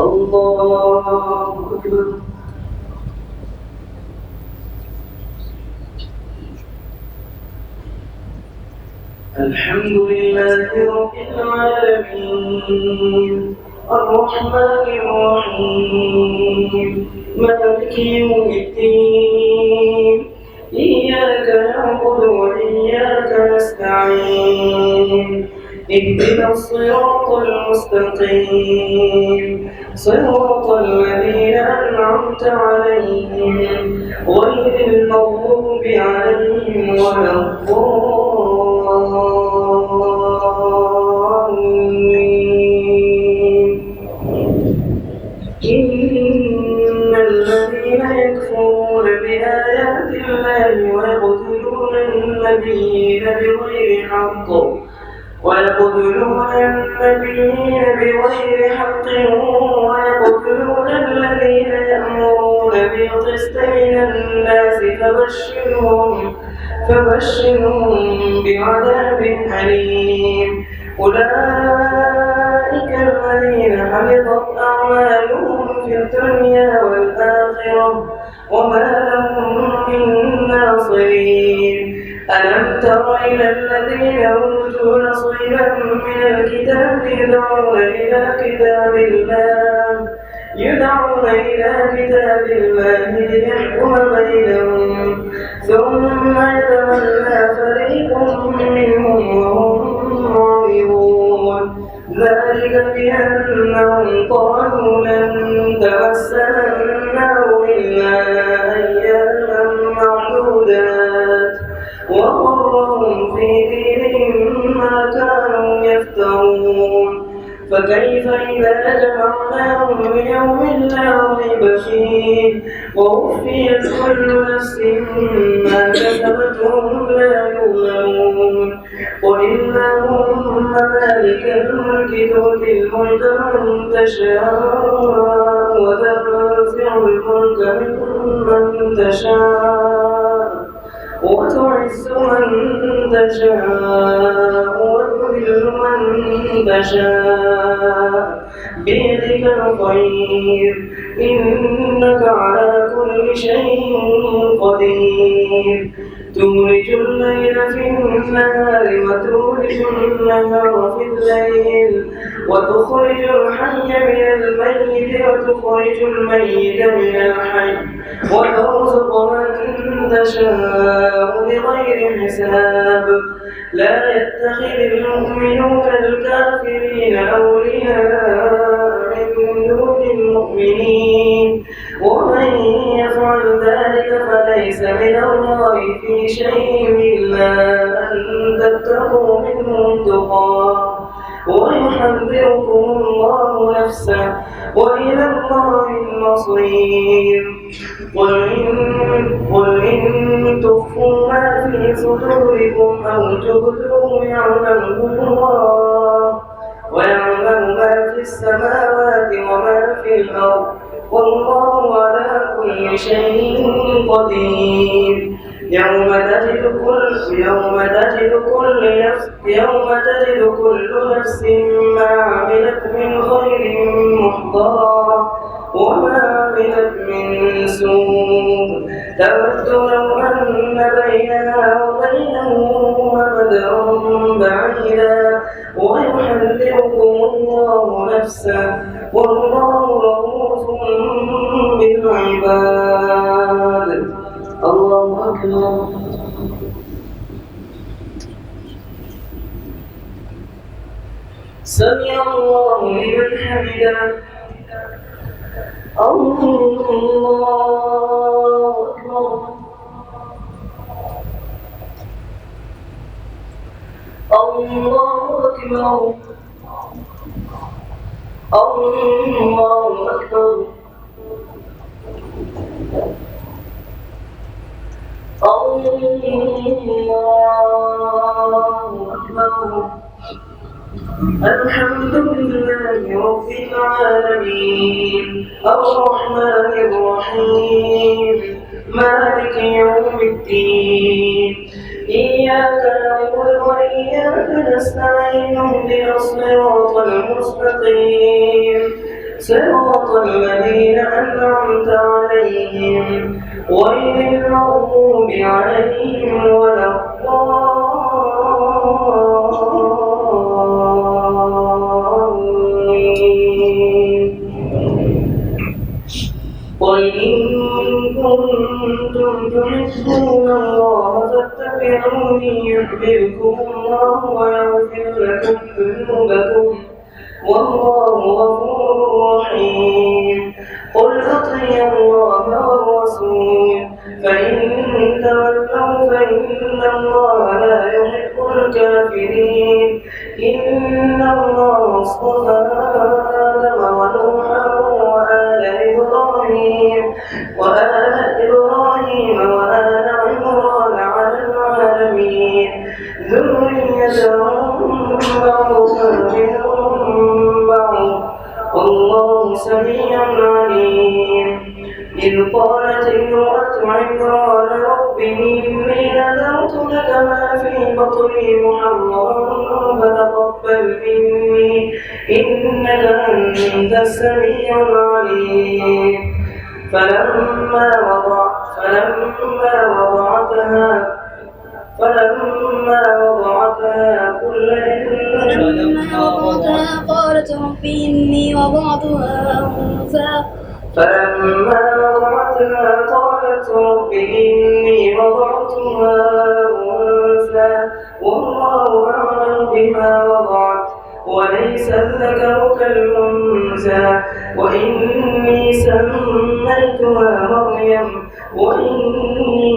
الله أكبر. الحمد لله رب العالمين الرحمن الرحيم مالك يوم الدين إياك نعبد وإياك نستعين اهدنا الصراط المستقيم صراط الذين أنعمت عليهم غير المغضوب عليهم ولا الضالين. إن الذين يكفرون بآيات الله ويقتلون النبيين بغير حق ويقتلون الذين يأمرون بالقسط من الناس فبشرهم بعذاب أليم. أولئك الذين حبطت أعمالهم في الدنيا والآخرة وما لهم من ناصرين. ألم تر إلى الذين أوتوا نصيبا من الكتاب يدعون إلى كتاب الله ليحكم بينهم ثم يتولى فريق منهم وهم معرضون. ذلك بأنهم قالوا لن تمسنا النار إلا أياما معدودات وغرهم في دينهم ما كانوا يفترون. فكيف إذا جمعناهم ليوم لا ريب فيه ووفيت كل نفس ما كسبت وهم لا يظلمون. قل اللهم مالك الملك تؤتي الملك من تشاء وتنزع الملك ممن تشاء وتعز من تشاء وتذل من تشاء بيدك الخير إنك على كل شيء قدير. تولج الليل في النهار وتولج النهار في الليل وتخرج الحي من الميت وتخرج الميت من الحي وترزق من تشاء بغير حساب. لا يتخذ المؤمنون الكافرين أولياء من دون المؤمنين ومن يفعل ذلك فليس من الله في شيء إلا أن تتقوا منهم تقاه ويحذركم الله نفسه وإلى الله المصير. قل إن تخفوا ما في صدوركم أو تبدوه يعلمه الله ويعلم ما في السماوات وما في الأرض والله على كل شيء قدير. يوم تجد كل نفس ما عملت من خير محضرا وما عملت من سوء تود لو أن بينها وبينه أمدا بعيدا ويحذركم الله نفسه والله رؤوف بالعباد. الله أكبر. سمع الله لمن حمده. الله أكبر. الله أكبر. الله أكبر. الله أكبر. الحمد لله رب العالمين الرحمن الرحيم مالك يوم الدين إياك نعبد وإياك نستعين اهدنا الصراط المستقيم صراط الذين أنعمت عليهم غير المغضوب عليهم ولا الضالين. قل إن كنتم تحبون الله فاتبعوني يحببكم الله ويغفر لكم ذنوبكم والله غفور رحيم. قل أطيعوا الله والرسول فإن تولوا فإن الله لا يحب الكافرين. إن الله اصطفى آدم ونوحا وآل إبراهيم وآل عمران على العالمين ذرية بعضها من بعض والله سميع عليم. إذ قالت امرأة عمران رب إني نذرت لك ما في بطني محررا فتقبل مني إنك أنت السميع العليم. فلما وضعتها قالت رب إني وضعتها أنثى فلما وضعتها قالت رب إني وضعتها أنثى والله أعلم بما وضعت وليس الذكر كالأنثى وإني سميتها مريم وإني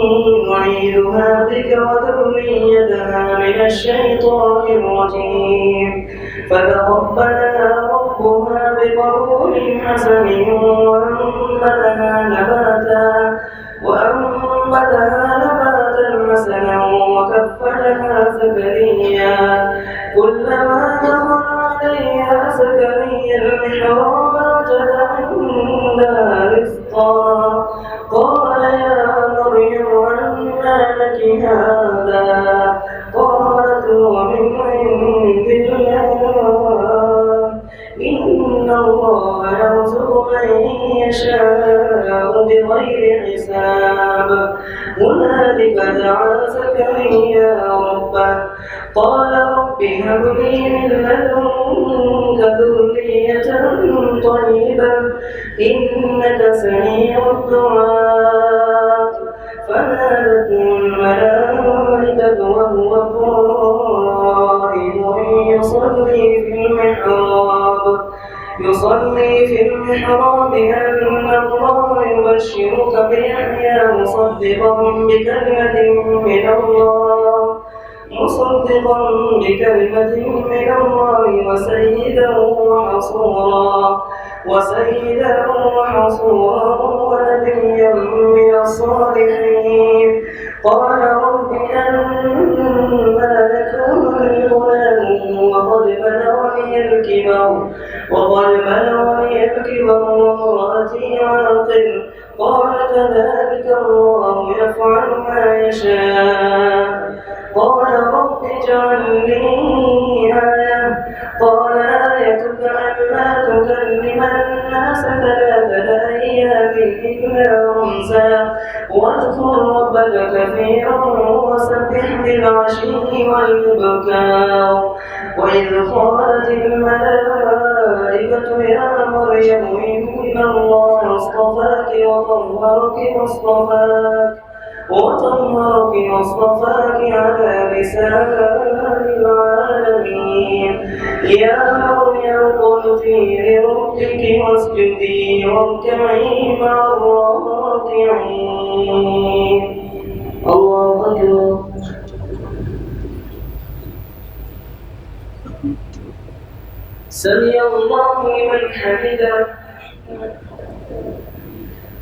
أعيذها بك وذريتها من الشيطان الرجيم. فتقبلها ربها بقبول حسن وأنبتها نباتا حسنا وكفلها زكريا كلما دخل عليها زكريا المحراب وجد عندها رزقا قال يا مريم أنى لك هذا قالت هو من عند الله إن الله يرزق من يشاء بغير حساب. هنالك دعا زكريا ربه قال رب هب لي من لدنك ذرية طيبة إنك سميع الدعاء. فنادته الملائكة وهو قائم يصلي في المحراب أن الله يبشرك بيحيى مصدقا بكلمة من الله وسيدا وحصورا ونبيا من الصالحين. قال رب أنى يكون لي غلام وقد بلغني الكبر وامرأتي عاقر قال كذلك الله يفعل ما يشاء. قال رب اجعل لي آية قال آيتك ألا تكلم الناس 3 أيام إلا رمزا واذكر ربك كثيرا وسبح بالعشي والإبكار. وإذ قالت الملائكة يا مريم إن الله اصطفاك وطهرك واصطفاك على نساء العالمين. يا مريم اقنتي لربك واسجدي واركعي مع الراكعين. الله أكبر. سمع الله لمن حمده.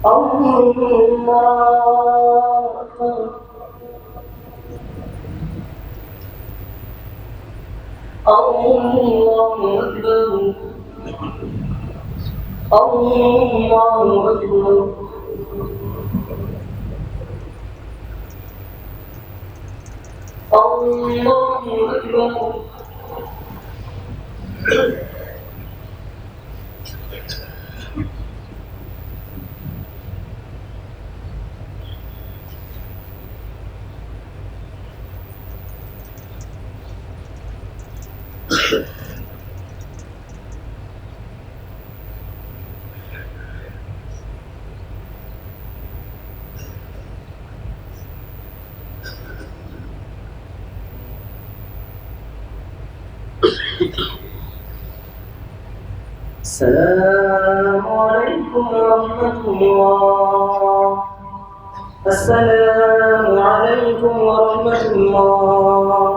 الله أكبر. الله أكبر. الله أكبر. الله أكبر. السلام عليكم ورحمة الله. السلام عليكم ورحمة الله.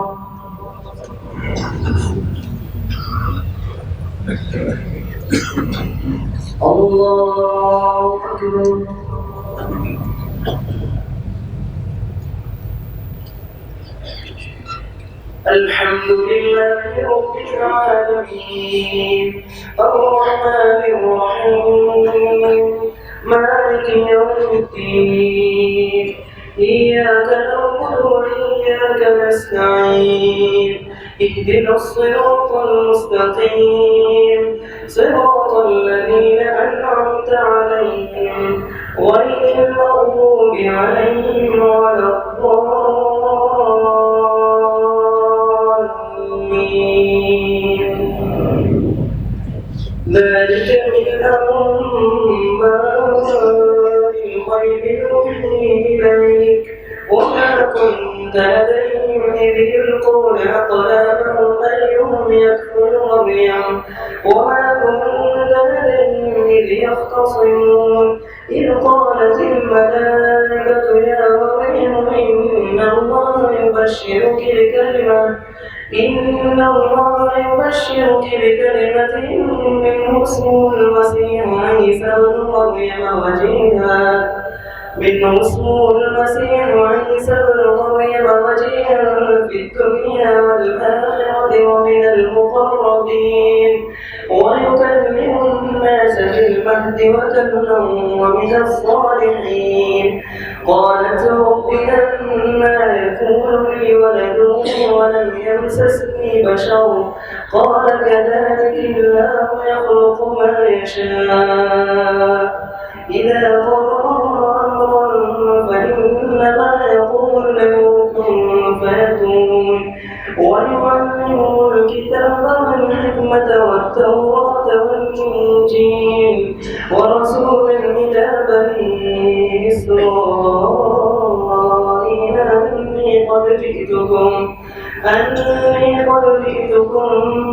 الله أكبر. الحمد لله رب العالمين الرحمن الرحيم مالك يوم الدين إياك نعبد وإياك نستعين اهدنا الصراط المستقيم صراط الذين أنعمت عليهم غير المغضوب عليهم ولا الضالين. ذلك من أنباء الغيب نوحيه إليك وما كنت لديهم إذ يلقون أقلامهم أيهم يكفل مريم وما كنت لديهم إذ يختصمون إذ قالت الملائكة يا مريم إن الله يبشرك بكلمة منه اسمه المسيح عيسى بن مريم وجيها في الدنيا والآخرة ومن المقربين ويكلم الناس في المهد وكهلا ومن الصالحين. قالت رب أنى يكون لي ولد ولم يمسسني بشر قال كذلك الله يخلق ما يشاء إذا قضى أمرا فإنما يقول له كن فيكون. ويعلمه الكتاب والحكمة والتوراة والإنجيل ورسولا إلى بني إسرائيل أني قد جئتكم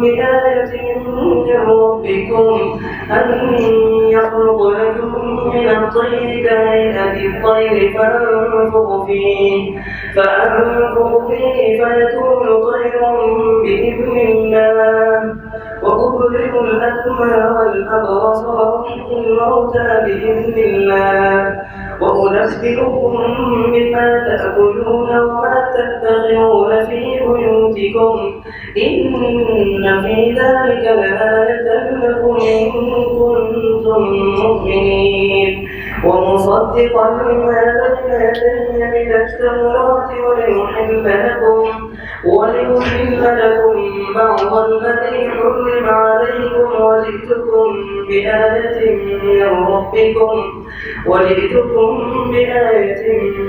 بآية من ربكم أن يخلق لكم من الطير كهيئة الطير فأنفخ فيه فيكون طيرا بإذن الله وأبرئ الأكمى والأبرص وأحيي الموتى بإذن الله وأنبئكم بما تأكلون وما تدخرون في بيوتكم إن في ذلك لآية لكم إن كنتم مؤمنين. ومصدقا لما بين يدي من التوراة وليحل لكم بعض الذي حرم عليكم وجئتكم بآية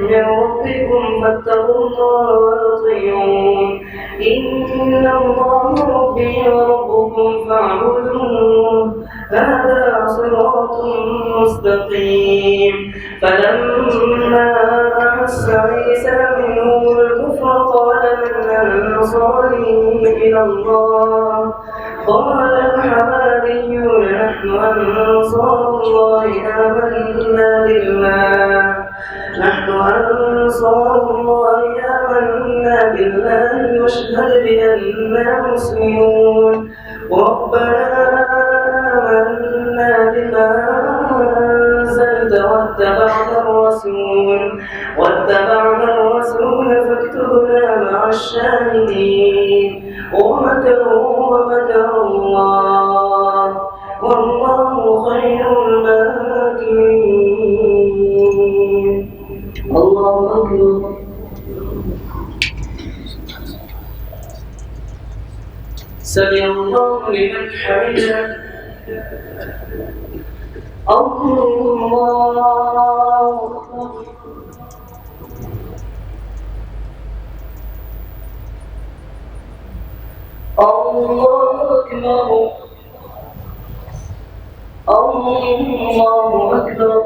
من ربكم فاتقوا الله وأطيعون إن الله ربي وربكم فاعبدوه هذا صراط مستقيم. فلما أحس عيسى منهم الكفر قال من أنصاري إلى الله قال الحواريون نحن أنصار الله آمنا بالله واشهد بأننا مسلمون. ربنا آمنا بما أنزلت واتبعنا الرسول فاكتبنا مع الشاهدين. ومكروا ومكر الله والله خير الماكرين. الله أكبر. سمع الله لمن حمده. الله أكبر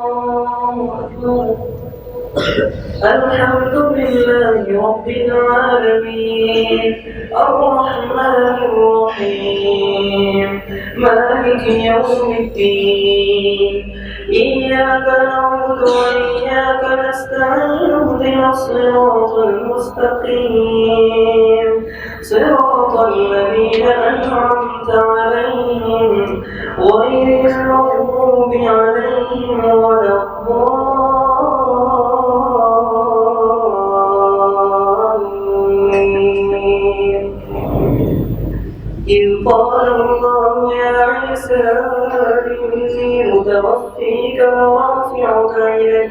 الله أكبر الحمد لله رب العالمين الرحمن الرحيم مالك يوم الدين إياك نعبد وإياك نستعين اهدنا الصراط المستقيم صراط الذين أنعمت عليهم غير المغضوب عليهم ولا الضالين إذ قال الله يا عيسى إني متوفيك ورافعك إلي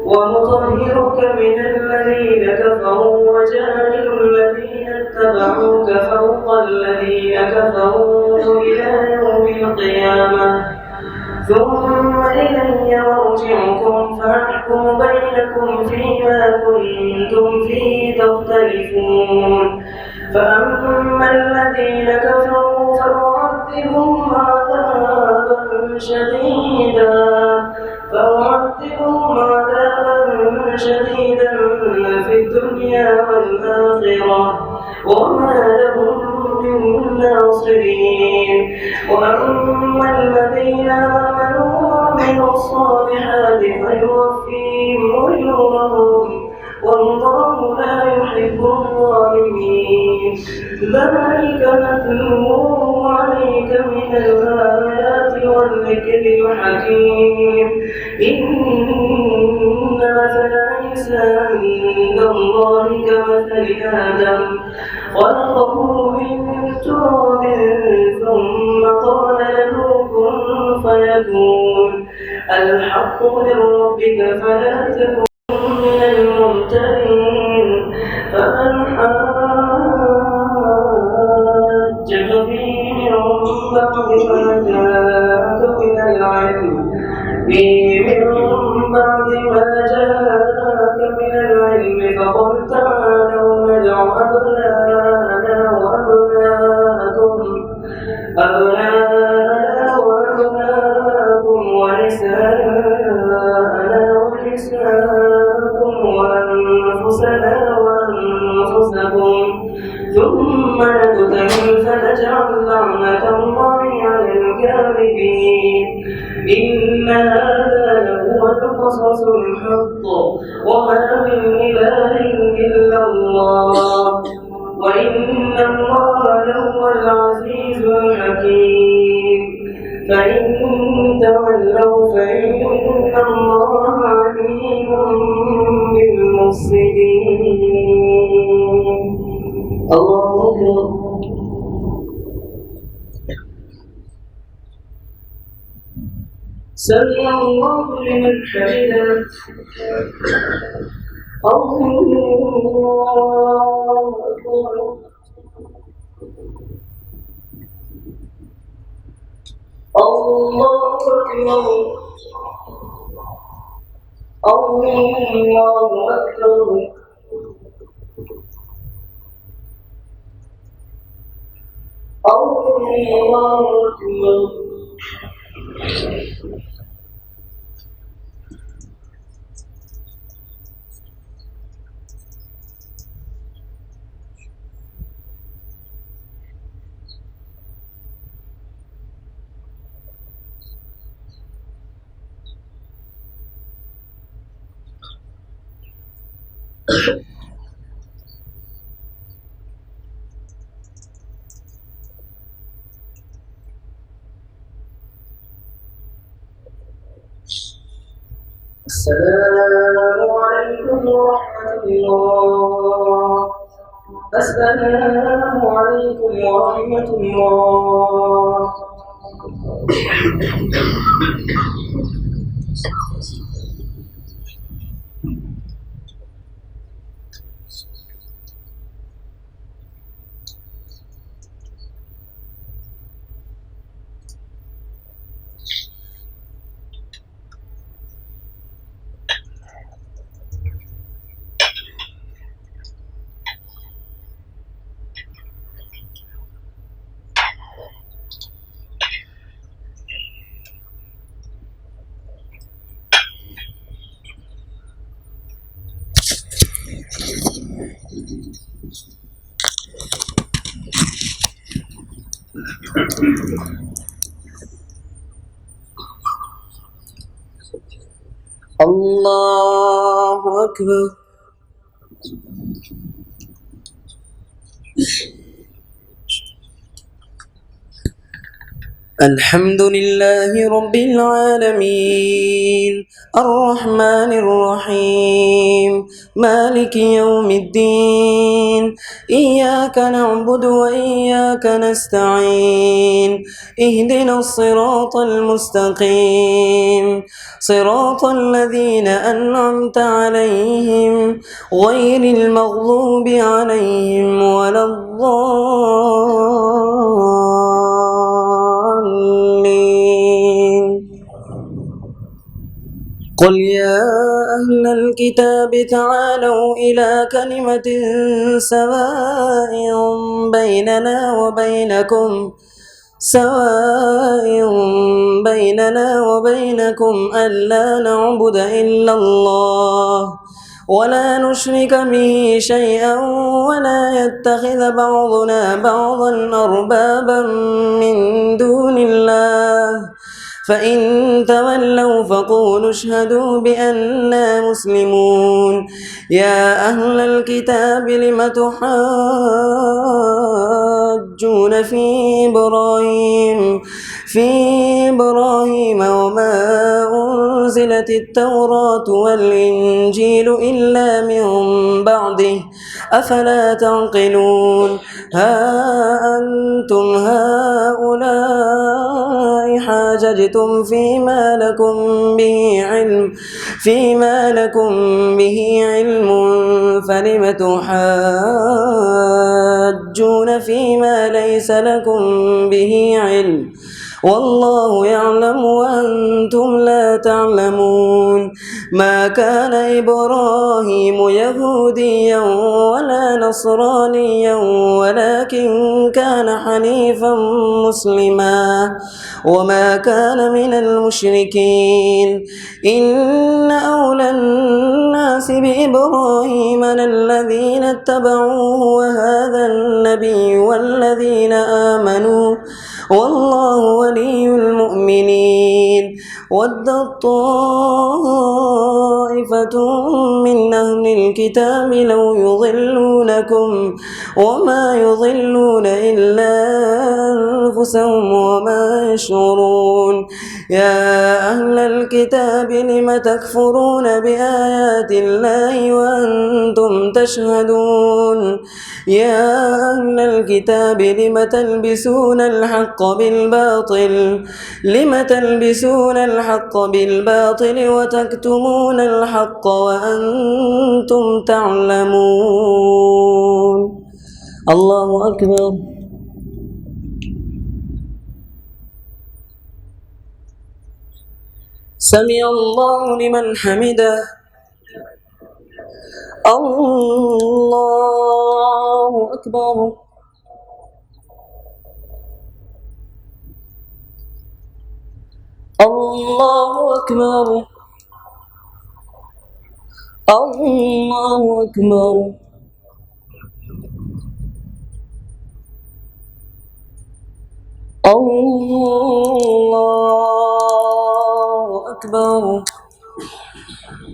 ومطهرك من الذين كفروا وجاعل الذين اتبعوك فوق الذين كفروا إلى يوم القيامة ثم إلي مرجعكم فأحكم بينكم فيما كنتم فيه تختلفون فأما الذين كفروا فأعذبهم عذابا شديدا في الدنيا والآخرة وما لهم من ناصرين وأما الذين آمنوا وعملوا الصالحات فيوفيهم أجورهم والله لا يحب الظالمين ذلك نتلوه عليك من الآيات والذكر الحكيم إن مثل عيسى عند الله كمثل آدم خلقه من تراب ثم قال له كن فيكون الحق من ربك فلا تكن من الممترين فمن حاجك فيه من بعد ما جاءك من العلم فقل تعالوا ندع أبناءنا وأبناءكم ونساءنا ونساءكم وأنفسنا وأنفسكم ثم نبتهل فنجعل لعنة الله على الكاذبين إن هذا لهو القصص الحق وما من إله إلا الله وإن الله لهو العزيز الحكيم فإن تولوا فإن الله عليم بالمفسدين الله أكبر سمع الله لمن حمده الله أكبر الله أكبر الله أكبر الله أكبر السلام عليكم ورحمة الله. السلام عليكم ورحمة الله. الله أكبر. الحمد لله رب العالمين الرحمن الرحيم مالك يوم الدين إياك نعبد وإياك نستعين اهدنا الصراط المستقيم صراط الذين أنعمت عليهم غير المغضوب عليهم ولا الضالين. قل يا أهل الكتاب تعالوا إلى كلمة سواء بيننا وبينكم ألا نعبد إلا الله ولا نشرك به شيئا ولا يتخذ بعضنا بعضا أربابا من دون الله فإن تولوا فقولوا اشهدوا بأننا مسلمون. يا أهل الكتاب لم تحاجون في إبراهيم وما أنزلت التوراة والإنجيل إلا من بعده أفلا تعقلون. ها أنتم هؤلاء حاججتم فيما لكم به علم فلم تحاجون فيما ليس لكم به علم والله يعلم وأنتم لا تعلمون. ما كان إبراهيم يهوديا ولا نصرانيا ولكن كان حنيفا مسلما وما كان من المشركين. إن أولى الناس بإبراهيم للذين اتبعوه وهذا النبي والذين آمنوا والله ولي المؤمنين. ودت طائفة من أهل الكتاب لو يضلونكم وما يضلون إلا أنفسهم وما يشعرون. يا أهل الكتاب لم تكفرون بآيات الله وأنتم تشهدون. يا أهل الكتاب لم تلبسون الحق بالباطل وتكتمون الحق وأنتم تعلمون. الله أكبر. سمع الله لمن حمده. الله أكبر. الله أكبر. الله أكبر. الله أكبر.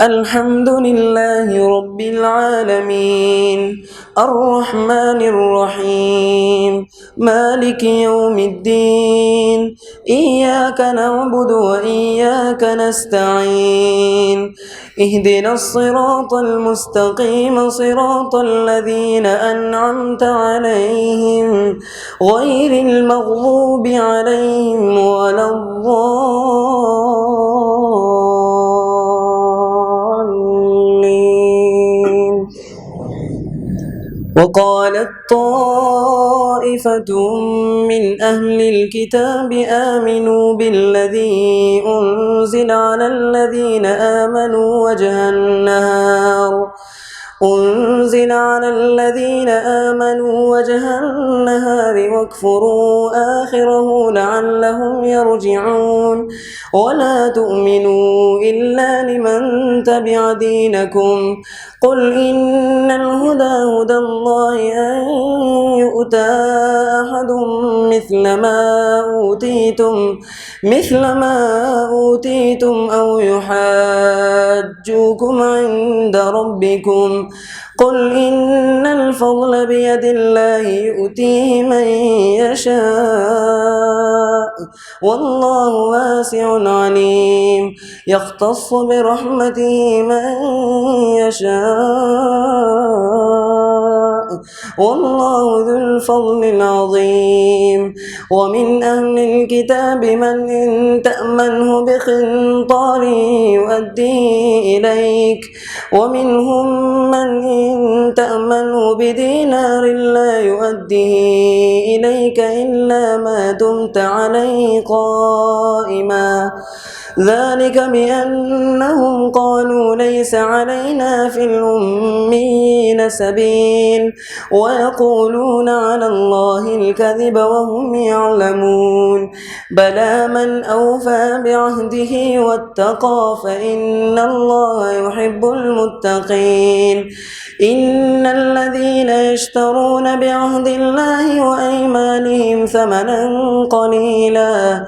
الحمد لله رب العالمين الرحمن الرحيم مالك يوم الدين إياك نعبد وإياك نستعين اهدنا الصراط المستقيم صراط الذين أنعمت عليهم غير المغضوب عليهم ولا الضالين. وقالت طائفة من أهل الكتاب آمنوا بالذي أنزل على الذين آمنوا وجه النهار أنزل على الذين آمنوا وجه النهار واكفروا آخره لعلهم يرجعون ولا تؤمنوا إلا لمن تبع دينكم قل إن الهدى هدى الله أن يؤتى أحد مثل ما أوتيتم أو يحاجوكم عند ربكم قل إن الفضل بيد الله يؤتيه من يشاء والله واسع عليم يختص برحمته من يشاء والله ذو الفضل العظيم ومن أهل الكتاب من إن تأمنه بقنطار يؤديه إليك ومنهم من إن تأمنه بدينار لا يؤديه إليك إلا ما دمت عليه قائما ذلك بأنهم قالوا ليس علينا في الأميين سبيل ويقولون على الله الكذب وهم يعلمون بلى من أوفى بعهده واتقى فإن الله يحب المتقين إن الذين يشترون بعهد الله وأيمانهم ثمنا قليلا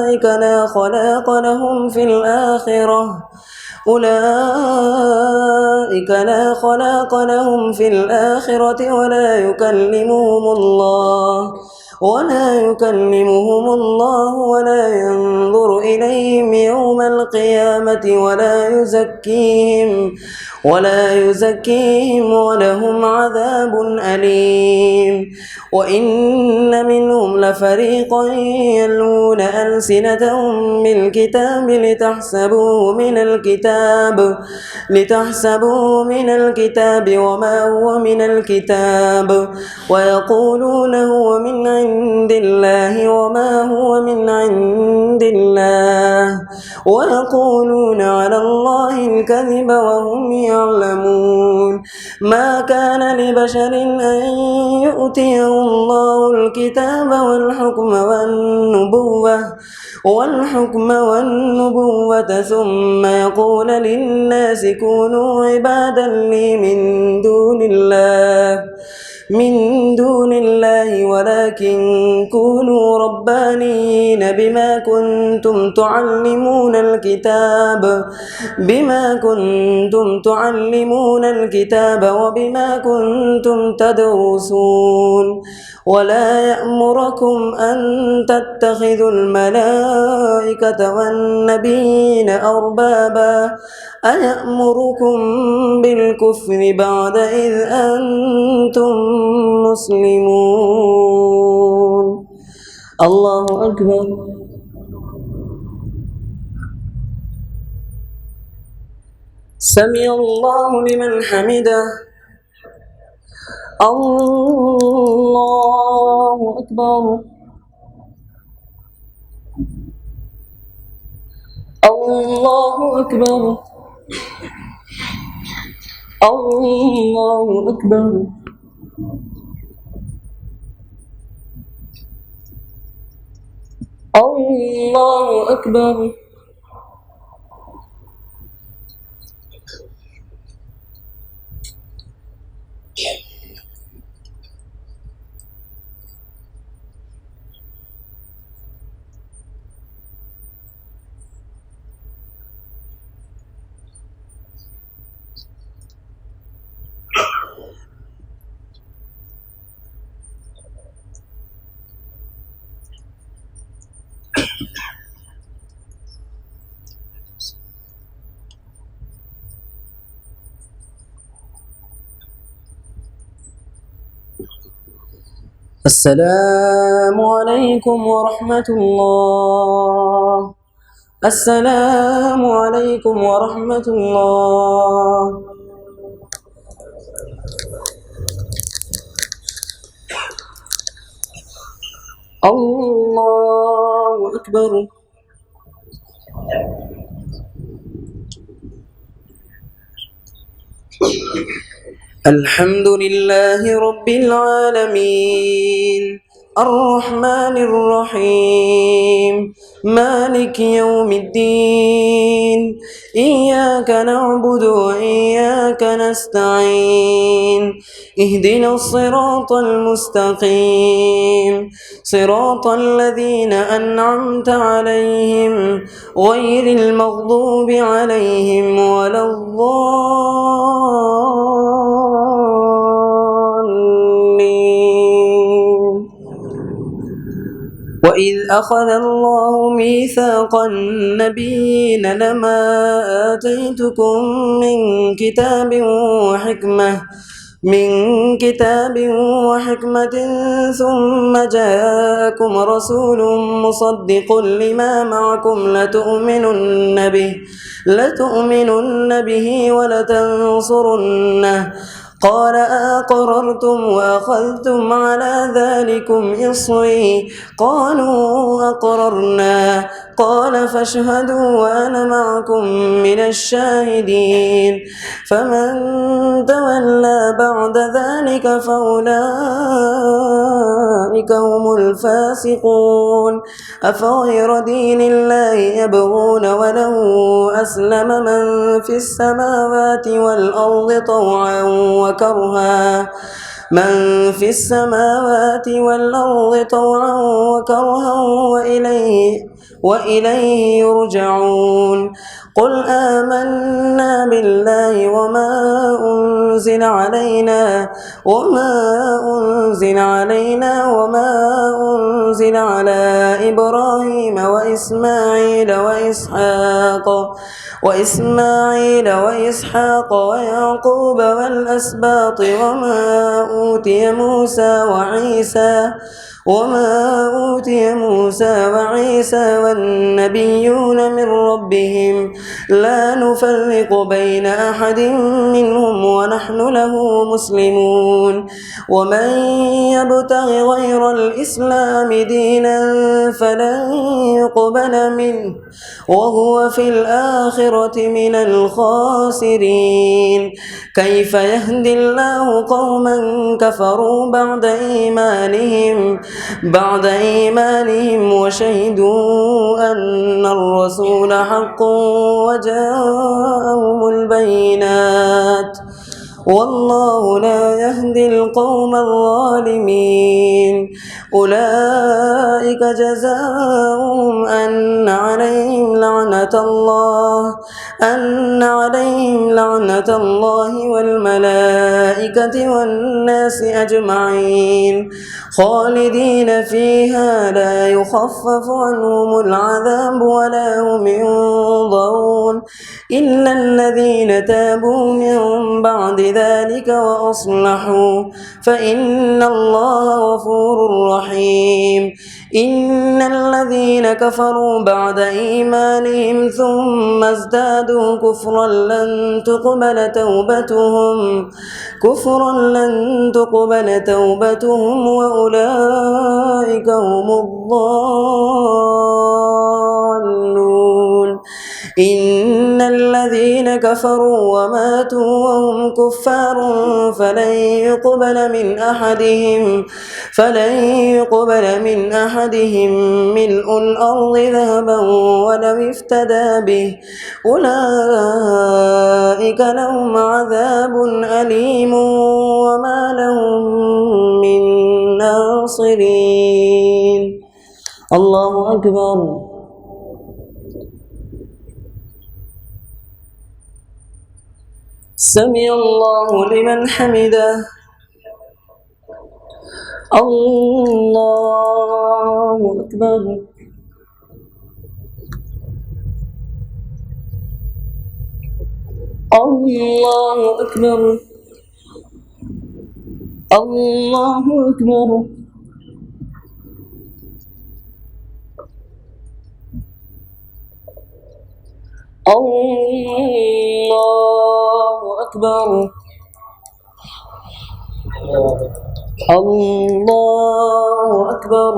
أولئك لا خلاق لهم في الآخرة ولا يكلمهم الله ولا ينظر إليهم يوم القيامة ولا يزكيهم ولهم عذاب أليم وإن منهم لفريقا يلوون ألسنتهم بالكتاب لتحسبوه من الكتاب وما هو من الكتاب ويقولون هو من عند الله وما هو من عند الله ويقولون على الله الكذب وهم يعلمون ما كان لبشر أن يؤتيه الله الكتاب والحكم والنبوة ثم يقول للناس كونوا عبادا لي من دون الله ولكن كونوا ربانيين بما كنتم تعلمون الكتاب وبما كنتم تدرسون ولا يأمركم أن تتخذوا الملائكة والنبيين أربابا أيأمركم بالكفر بعد إذ أنتم مسلمون الله أكبر سمع الله لمن حمده الله أكبر الله أكبر الله أكبر الله أكبر السلام عليكم ورحمة الله. السلام عليكم ورحمة الله. الله أكبر. الحمد لله رب العالمين الرحمن الرحيم مالك يوم الدين إياك نعبد وإياك نستعين اهدنا الصراط المستقيم صراط الذين أنعمت عليهم غير المغضوب عليهم ولا الضالين. وإذ أخذ الله ميثاق النبيين لما آتيتكم من كتاب وحكمة ثم جاءكم رسول مصدق لما معكم لتؤمنن به ولتنصرنه قال أقررتم وأخذتم على ذلكم إصري قالوا أقررنا قال فاشهدوا وأنا معكم من الشاهدين فمن تولى بعد ذلك فأولئك هم الفاسقون أفغير دين الله يبغون وله أسلم من في السماوات والأرض طوعا وكرها وإليه يرجعون قل آمنا بالله وما أنزل علينا وما أنزل على إبراهيم وإسماعيل وإسحاق ويعقوب والأسباط وما أوتي موسى وعيسى والنبيون من ربهم لا نفرق بين أحد منهم ونحن له مسلمون ومن يبتغ غير الإسلام دينا فلن يقبل منه وهو في الآخرة من الخاسرين كيف يهدي الله قوما كفروا بعد إيمانهم وشهدوا أن الرسول حق وجاءهم البينات والله لا يهدي القوم الظالمين أولئك جزاؤهم أن عليهم لعنة الله والملائكة والناس أجمعين خالدين فيها لا يخفف عنهم العذاب ولا هم ينظرون إلا الذين تابوا من بعد ذلك وأصلحوا فإن الله غفور رحيم إن الذين كفروا بعد إيمانهم ثم ازدادوا كفرا لن تقبل توبتهم وأولئك هم الضالون إن الذين كفروا وماتوا وهم كفار فلن يقبل من أحدهم ملء الأرض ذهبا ولو افتدى به أولئك لهم عذاب أليم وما لهم من ناصرين. الله أكبر. سمع الله لمن حمده. الله أكبر. الله أكبر. الله أكبر. الله أكبر. الله أكبر.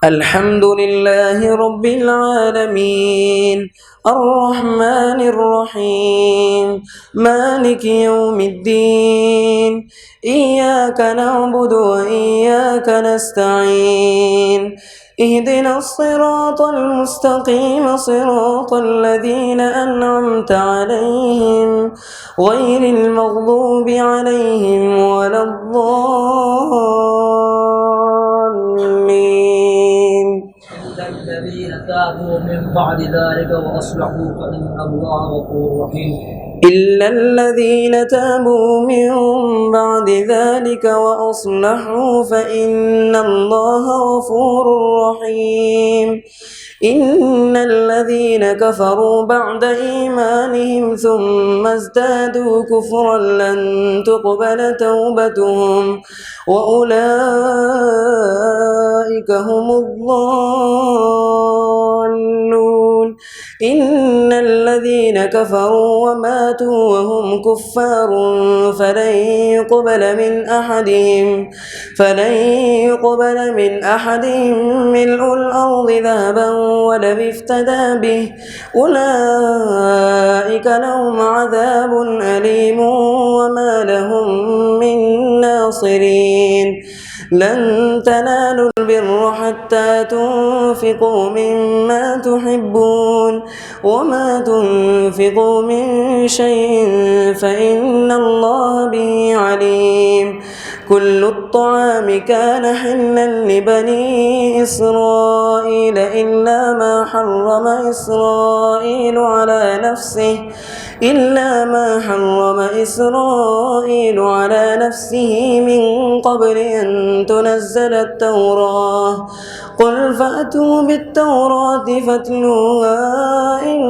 الحمد لله رب العالمين الرحمن الرحيم مالك يوم الدين إياك نعبد وإياك نستعين اهدنا الصراط المستقيم صراط الذين أنعمت عليهم غير المغضوب عليهم ولا الضالين إلا الذين تابوا من بعد ذلك وأصلحوا فإن الله غفور رحيم إلا الذين تابوا من بعد ذلك وأصلحوا فإن الله غفور رحيم إن الذين كفروا بعد إيمانهم ثم ازدادوا كفرا لن تقبل توبتهم وأولئك هم الضالون إن الذين كفروا وماتوا وهم كفار فلن يقبل من أحدهم ملء الأرض ذهبا ولو افتدى به أولئك لهم عذاب أليم وما لهم من ناصرين لن تنالوا البر حتى تنفقوا مما تحبون وما تنفقوا من شيء فإن الله به عليم كل الطعام كان حلا لبني إسرائيل إلا ما حرم إسرائيل على نفسه من قبل أن تنزل التوراة قل فأتوا بالتوراة فاتلوها إن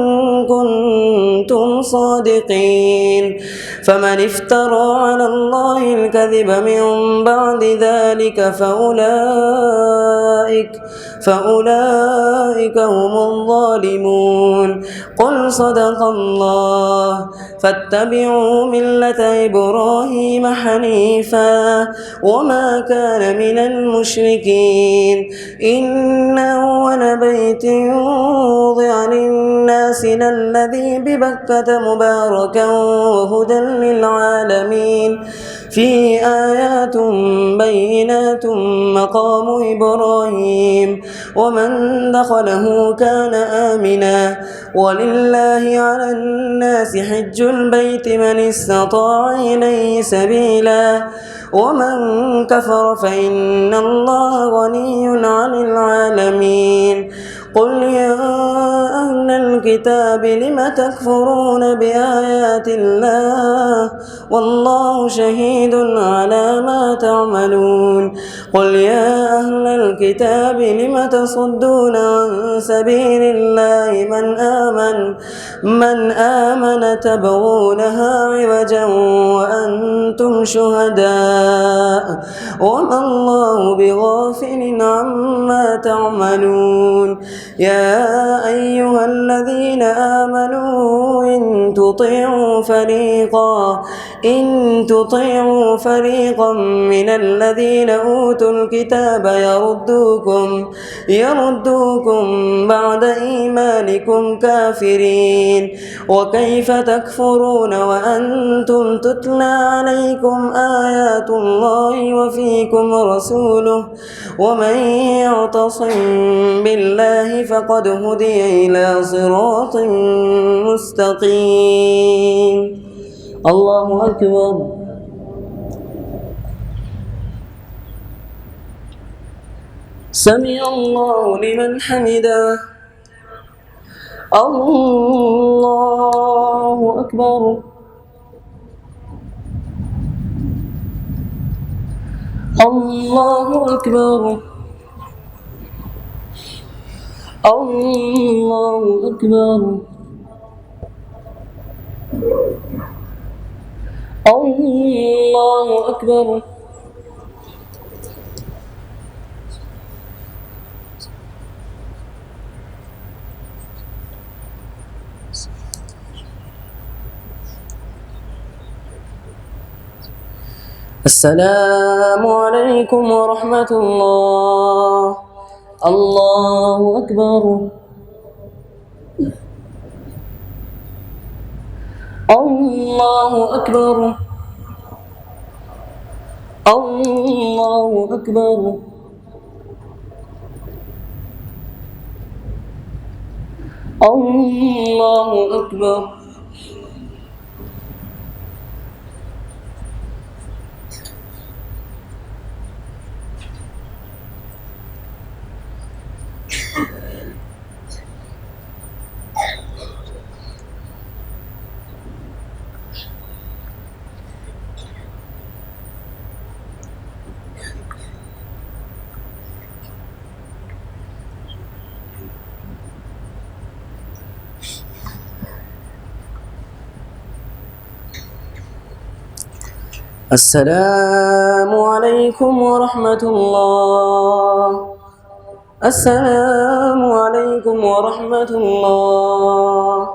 كنتم صادقين فمن افترى على الله الكذب من بعد ذلك فأولئك هم الظالمون قل صدق الله فاتبعوا ملة إبراهيم حنيفا وما كان من المشركين إن أول بيت وضع للناس للذي ببكة مباركا وهدى للعالمين فيه آيات بينات مقام إبراهيم ومن دخله كان آمنا ولله على الناس حج البيت من استطاع إليه سبيلا ومن كفر فإن الله غني عن العالمين قل يا أهل الكتاب لم تكفرون بآيات الله والله شهيد على ما تعملون قل يا أهل الكتاب لم تصدون عن سبيل الله من آمن تبغونها عوجا وأنتم شهداء وما الله بغافل عما تعملون يا أيها الذين آمنوا إن تطيعوا فريقا من الذين أوتوا الكتاب يردوكم بعد إيمانكم كافرين وكيف تكفرون وأنتم تتلى عليكم آيات الله وفيكم رسوله ومن يعتصم بالله فقد هدي إلى صراط مستقيم الله أكبر سمع الله لمن حمده الله أكبر الله أكبر الله أكبر الله أكبر السلام عليكم ورحمة الله الله أكبر الله أكبر الله أكبر الله أكبر السلام عليكم ورحمة الله. السلام عليكم ورحمة الله.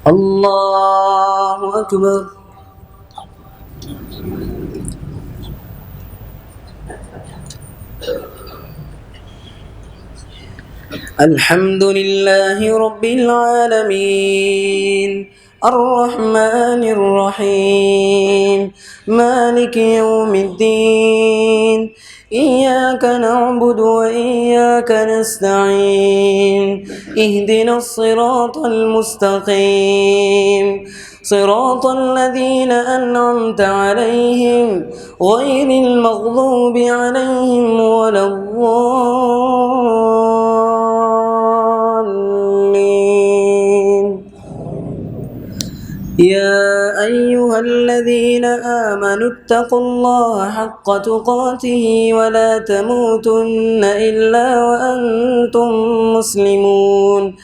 الله أكبر. الحمد لله رب العالمين الرحمن الرحيم مالك يوم الدين إياك نعبد وإياك نستعين اهدنا الصراط المستقيم صراط الذين أنعمت عليهم غير المغضوب عليهم ولا الضالين. يا أيها الذين آمنوا اتقوا الله حق تقاته ولا تموتن إلا وأنتم مسلمون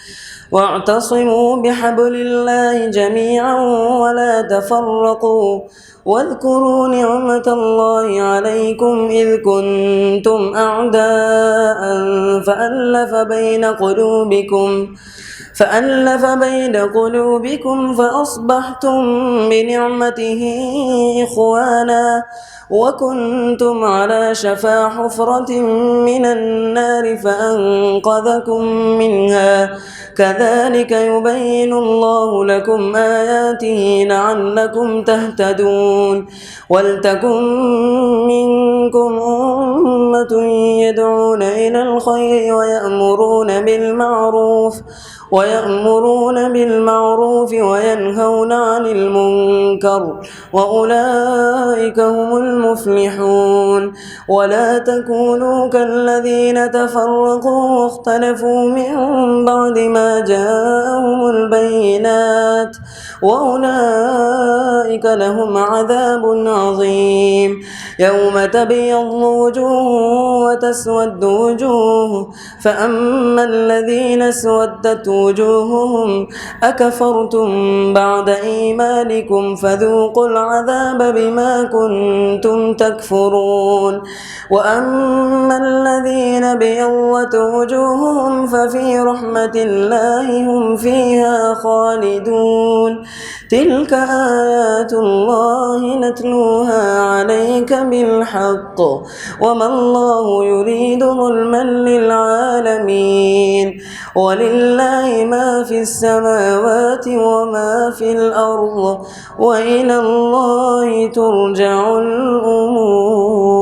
واعتصموا بحبل الله جميعا ولا تفرقوا واذكروا نعمة الله عليكم إذ كنتم أعداء فألف بين قلوبكم فأصبحتم بنعمته إخوانا وكنتم على شفا حفرة من النار فأنقذكم منها كذلك يبين الله لكم آياته لعلكم تهتدون. ولتكن منكم أمة يدعون إلى الخير ويأمرون بالمعروف وينهون عن المنكر وأولئك هم المفلحون. ولا تكونوا كالذين تفرقوا واختلفوا من بعد ما جاءهم البينات وأولئك لهم عذاب عظيم. يوم تبيض وجوه وتسود وجوه فأما الذين اسودت وجوههم أكفرتم بعد إيمانكم فذوقوا العذاب بما كنتم تكفرون. وأما الذين ابيضت وجوههم ففي رحمة الله هم فيها خالدون. تلك آيات الله نتلوها عليك بالحق وما الله يريد ظلما للعالمين. ولله ما في السماوات وما في الأرض وإلى الله ترجع الأمور.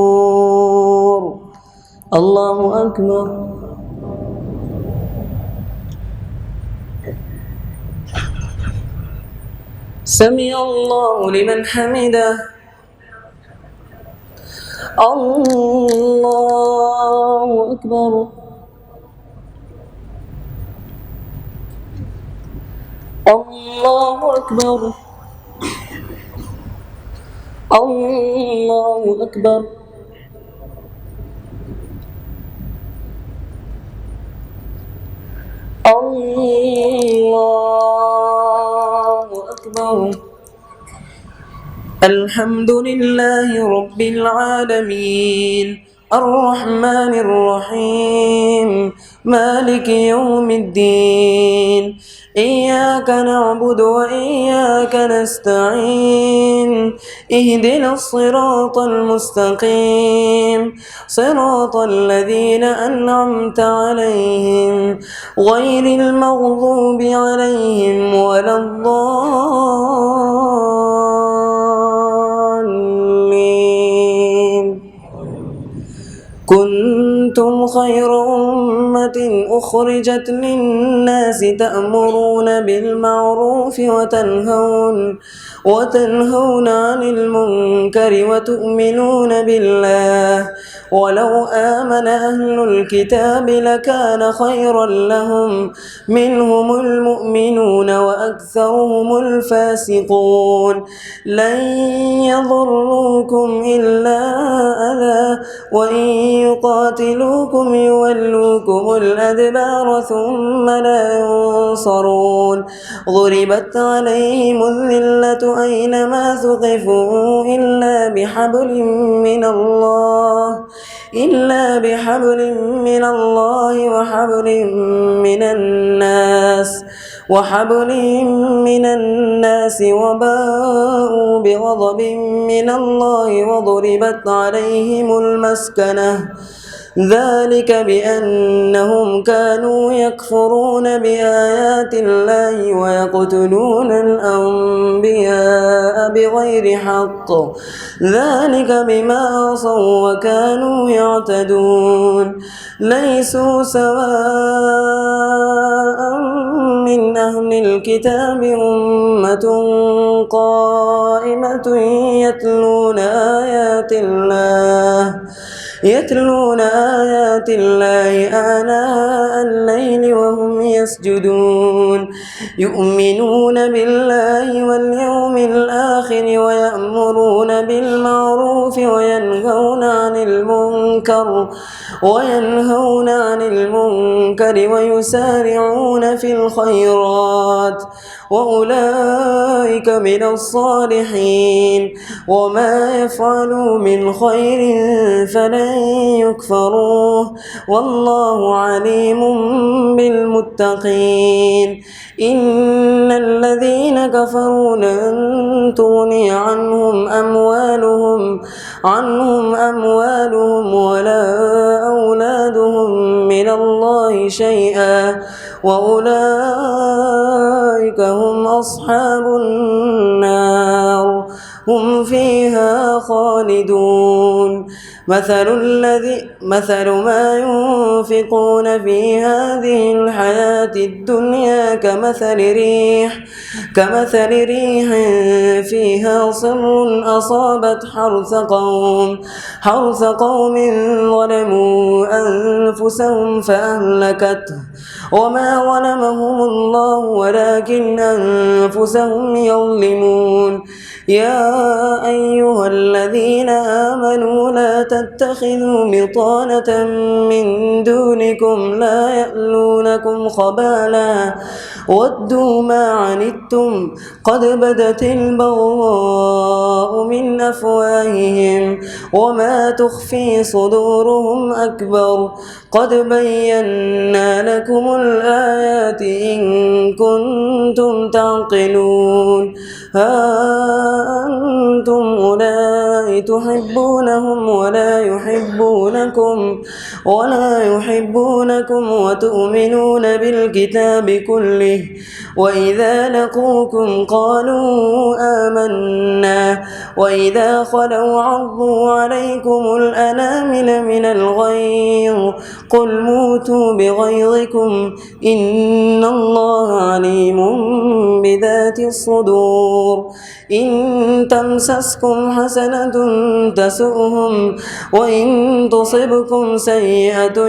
الله أكبر. سمع الله لمن حمده. الله أكبر. الله أكبر. الله أكبر. الله أكبر. الحمد لله رب العالمين الرحمن الرحيم مالك يوم الدين إياك نعبد وإياك نستعين اهدنا الصراط المستقيم صراط الذين أنعمت عليهم غير المغضوب عليهم ولا الضالين. كنتم خير أمة أخرجت للناس تأمرون بالمعروف وتنهون عن المنكر وتؤمنون بالله ولو آمن أهل الكتاب لكان خيرا لهم منهم المؤمنون وأكثرهم الفاسقون. لن يضروكم إلا أذى وإن يقاتلوكم يولوكم الأدبار ثم لا ينصرون. ضربت عليهم الذلة أينما ثقفوا إلا بحبل من الله وحبل من الناس وباءوا بغضب من الله وضربت عليهم المسكنة ذلك بأنهم كانوا يكفرون بآيات الله ويقتلون الأنبياء بغير حق ذلك بما عصوا وكانوا يعتدون. ليسوا سواء من أهل الكتاب أمة قائمة يتلون آيات الله آناء الليل وهم يسجدون يؤمنون بالله واليوم الآخر ويأمرون بالمعروف وينهون عن المنكر ويسارعون في الخيرات وأولئك من الصالحين. وما يفعلوا من خير فلن يكفروه والله عليم بالمتقين. إن الذين كفروا لن تغني عنهم أموالهم ولا أولادهم من الله شيئا وأولئك هم أصحاب النار هم فيها خالدون. مثل ما ينفقون في هذه الحياة الدنيا كمثل ريح فيها صر أصابت حرث قوم ظلموا أنفسهم فأهلكته وما ظلمهم الله ولكن أنفسهم يظلمون. يا أيها الذين آمنوا لا تتخذوا بطانة من دونكم لا يألونكم خبالا ودوا ما عنتم قد بدت البغضاء من أفواههم وما تخفي صدورهم أكبر قد بينا لكم الآيات إن كنتم تعقلون. ها أنتم أولئك تحبونهم ولا يحبونكم وتؤمنون بالكتاب كله وإذا لقوكم قالوا آمنا وإذا خلوا عضوا عليكم الأنامل من الغيظ قل موتوا بغيظكم إن الله عليم بذات الصدور. إن تمسسكم حسنة تسؤهم وإن تصبكم سيئة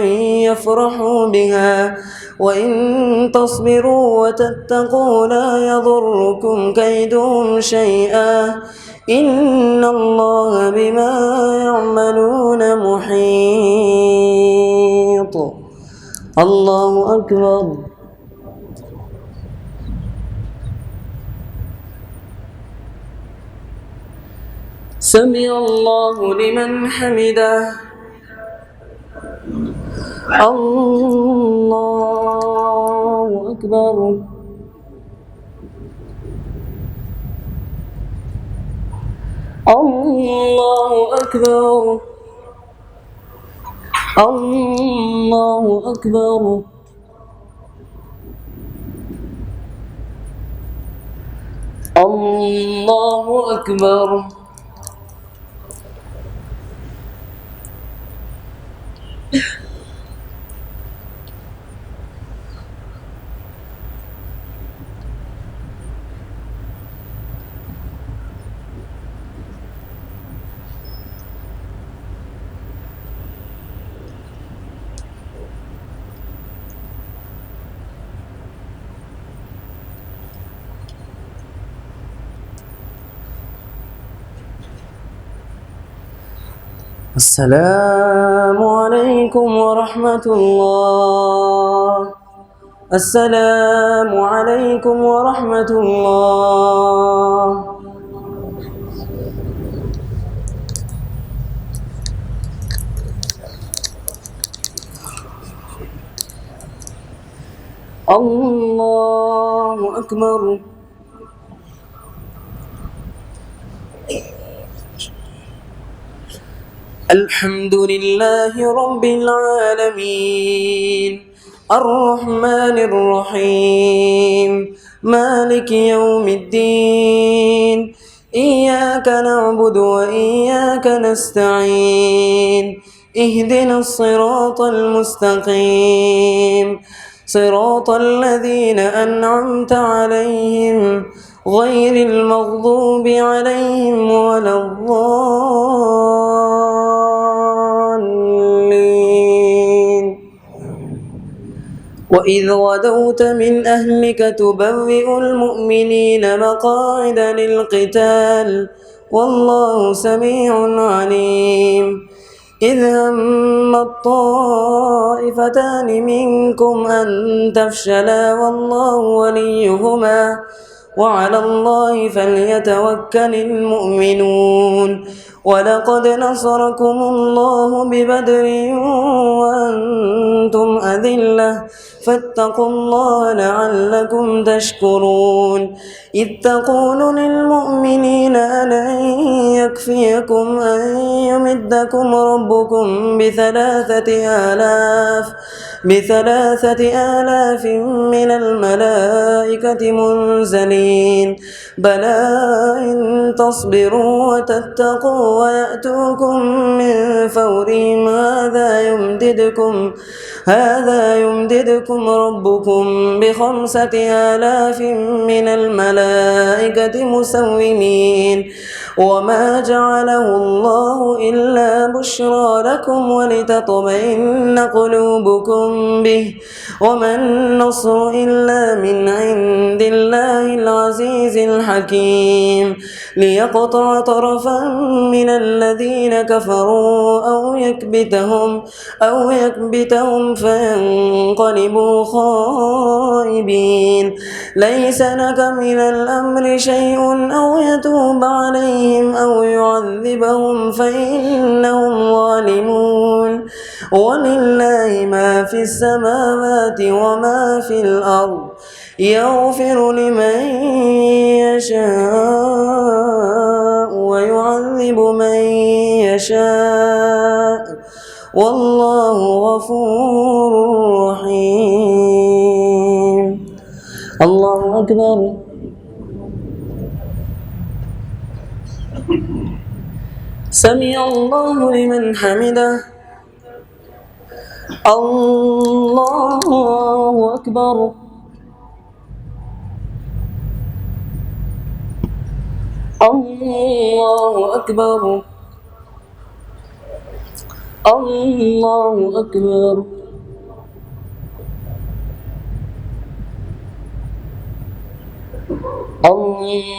يفرحوا بها وإن تصبروا وتتقوا لا يضركم كيدهم شيئا إن الله بما يعملون محيط. الله أكبر. سمع الله لمن حمده. الله أكبر. الله أكبر. الله أكبر. الله أكبر. السلام عليكم ورحمة الله. السلام عليكم ورحمة الله. الله أكبر. الحمد لله رب العالمين الرحمن الرحيم مالك يوم الدين إياك نعبد وإياك نستعين اهدنا الصراط المستقيم صراط الذين أنعمت عليهم غير المغضوب عليهم ولا الضالين. وإذ غدوت من أهلك تبوئ المؤمنين مقاعد للقتال والله سميع عليم. إذ هم الطائفتان منكم أن تفشلا والله وليهما وعلى الله فليتوكل المؤمنون. ولقد نصركم الله ببدر وأنتم أذلة فاتقوا الله لعلكم تشكرون. إذ تقول للمؤمنين ألن يكفيكم أن يمدكم ربكم بثلاثة آلاف من الملائكة منزلين بلى إن تصبروا وتتقوا ويأتوكم من فورهم هذا يمددكم ربكم ب5,000 من الملائكة مسومين. وما جعله الله إلا بشرى لكم ولتطمئن قلوبكم به وما النصر إلا من عند الله العزيز الحكيم. ليقطع طرفا من الذين كفروا أو يكبتهم فينقلبوا خائبين. ليس لك من الأمر شيء أو يتوب عليهم أو يعذبهم فإنهم ظالمون. ولله ما في السماوات وما في الأرض يغفر لمن يشاء ويعذب من يشاء والله غفور رحيم. الله أكبر. سمع الله لمن حمده. الله أكبر. الله أكبر. الله أكبر. الله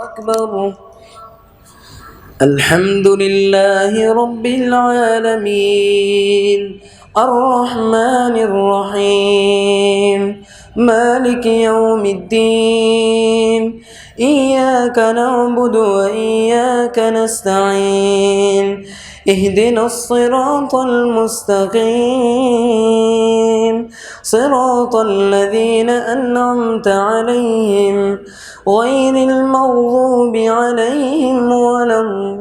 أكبر. الحمد لله رب العالمين الرحمن الرحيم مالك يوم الدين إياك نعبد وإياك نستعين اهدنا الصراط المستقيم صراط الذين أنعمت عليهم غير المغضوب عليهم ولا الضالين